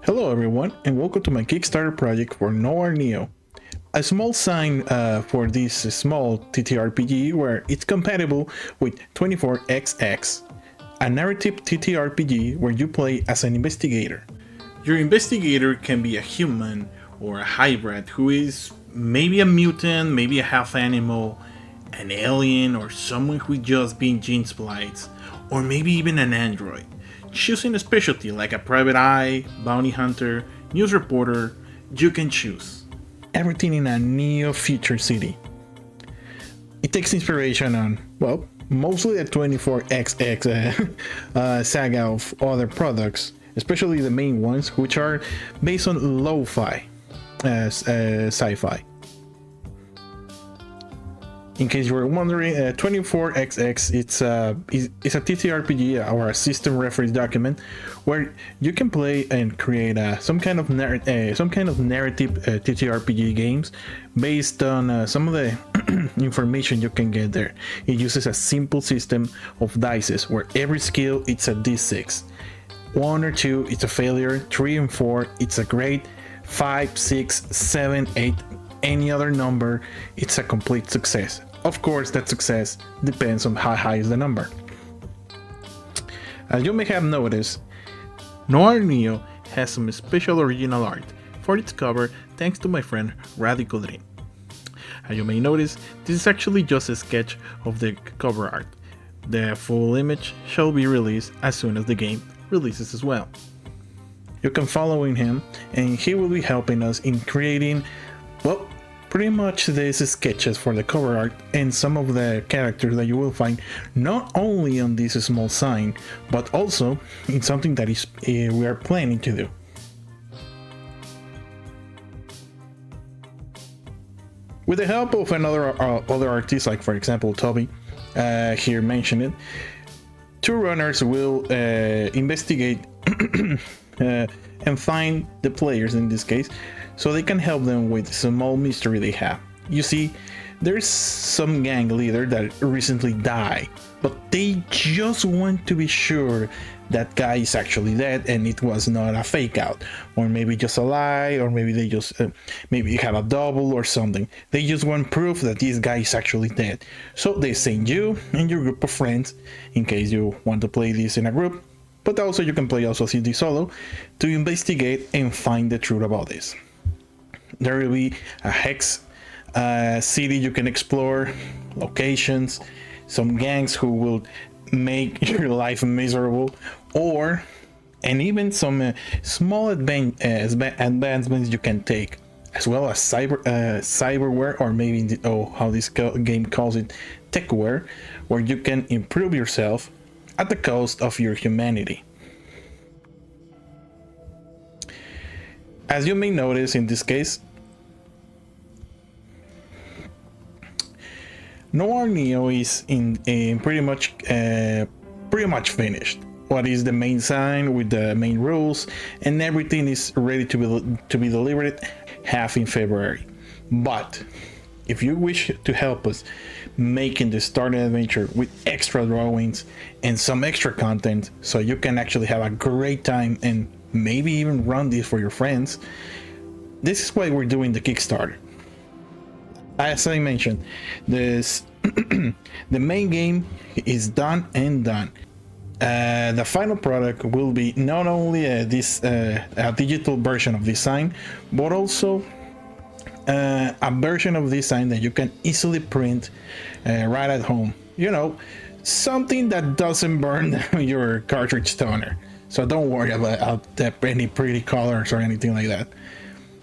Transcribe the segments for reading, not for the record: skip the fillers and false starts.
Hello everyone and welcome to my Kickstarter project for Noir-Neo. A small sign for this small TTRPG where it's compatible with 24XX, a narrative TTRPG where you play as an investigator. Your investigator can be a human or a hybrid who is maybe a mutant, maybe a half animal, an alien, or someone who just been gene spliced, or maybe even an android. Choosing a specialty like a private eye, bounty hunter, news reporter, you can choose. Everything in a Noir-Future Setting. It takes inspiration on, well, mostly the 24XX saga of other products, especially the main ones, which are based on lo-fi sci-fi. In case you were wondering, 24XX it's a TTRPG or a system reference document where you can play and create some kind of narrative TTRPG games based on some of the information you can get there. It uses a simple system of dices where every skill it's a d6. 1 or 2 it's a failure, 3 and 4 it's a great, 5, 6, 7, 8. Any other number, it's a complete success. Of course, that success depends on how high is the number. As you may have noticed, Noir-Neo has some special original art for its cover thanks to my friend Radical Dream. As you may notice, this is actually just a sketch of the cover art. The full image shall be released as soon as the game releases as well. You can follow him and he will be helping us in creating, well, pretty much these sketches for the cover art and some of the characters that you will find not only on this small sign, but also in something that is we are planning to do. With the help of other artists, like for example Toby, here mentioned it, two runners will investigate and find the players in this case, so they can help them with small mystery they have. You see, there's some gang leader that recently died, but they just want to be sure that guy is actually dead and it was not a fake out, or maybe just a lie, or maybe they just maybe have a double or something. They just want proof that this guy is actually dead. So they send you and your group of friends, in case you want to play this in a group, but also you can play also CD solo, to investigate and find the truth about this. There will be a hex city you can explore, locations, some gangs who will make your life miserable, and even some small advancements you can take, as well as cyberware, or maybe how this game calls it, techware, where you can improve yourself at the cost of your humanity. As you may notice in this case, Noir-Neo is in pretty much finished. What is the main sign with the main rules and everything is ready to be delivered half in February. But if you wish to help us making the starting adventure with extra drawings and some extra content, so you can actually have a great time and maybe even run this for your friends, this is why we're doing the Kickstarter. As I mentioned, this the main game is done and done. The final product will be not only a digital version of this sign, but also a version of this sign that you can easily print right at home. You know, something that doesn't burn your cartridge toner. So don't worry about any pretty colors or anything like that.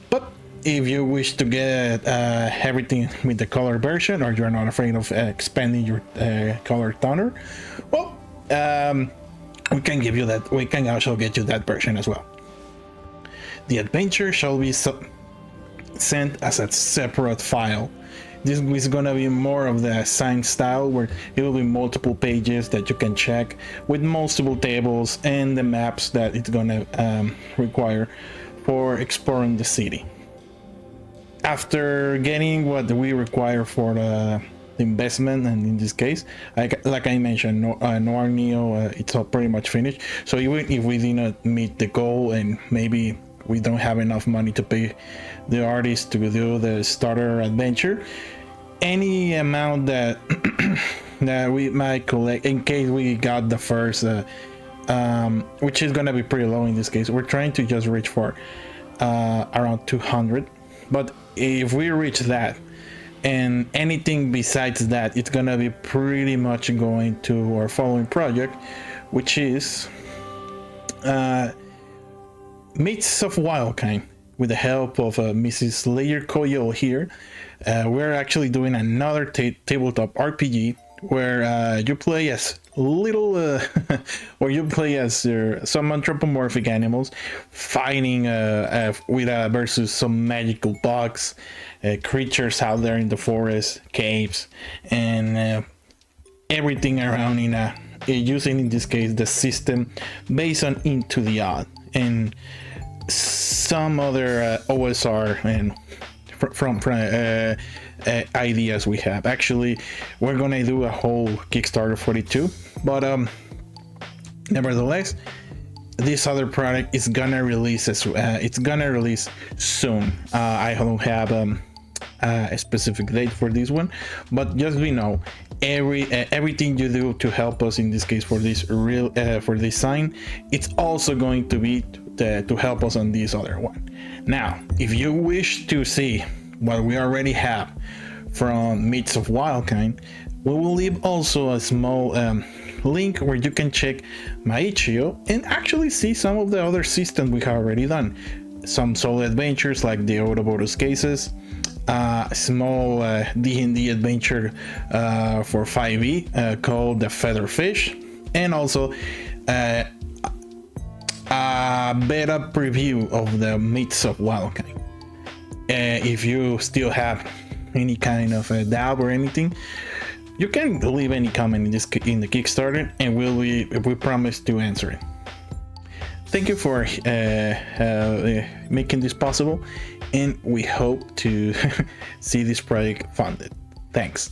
But if you wish to get everything with the color version, or you're not afraid of expanding your color toner, well, we can give you that. We can also get you that version as well. The adventure shall be sent as a separate file. This is gonna be more of the sign style, where it will be multiple pages that you can check with multiple tables and the maps that it's gonna require for exploring the city. After getting what we require for the investment, and in this case, like I mentioned, Noir-Neo, it's all pretty much finished. So even if we did not meet the goal and maybe we don't have enough money to pay the artist to do the starter adventure. Any amount that that we might collect in case we got the first which is gonna be pretty low in this case. We're trying to just reach for around 200, but if we reach that and anything besides that, it's gonna be pretty much going to our following project, which is Myths of Wildkind, with the help of Mrs. Layer Coyle here. We're actually doing another tabletop RPG where you play as little or you play as some anthropomorphic animals fighting versus some magical bugs, creatures out there in the forest, caves, and everything around using in this case the system based on Into the Odd and some other OSR and from ideas we have. Actually, we're gonna do a whole Kickstarter for it too, but nevertheless, this other product is gonna release it's gonna release soon. I don't have a specific date for this one, but just know everything you do to help us in this case for this for this sign, it's also going to be to help us on this other one. Now, if you wish to see what we already have from Myths of Wildkind, we will leave also a small link where you can check my itch.io and actually see some of the other systems we have already done. Some solo adventures like the Ouroboros cases, small D&D adventure for 5e called the Featherfish, and also a beta preview of the Myths of Wildkind. If you still have any kind of doubt or anything, you can leave any comment in the Kickstarter, and we promise to answer it. Thank you for making this possible, and we hope to see this project funded. Thanks.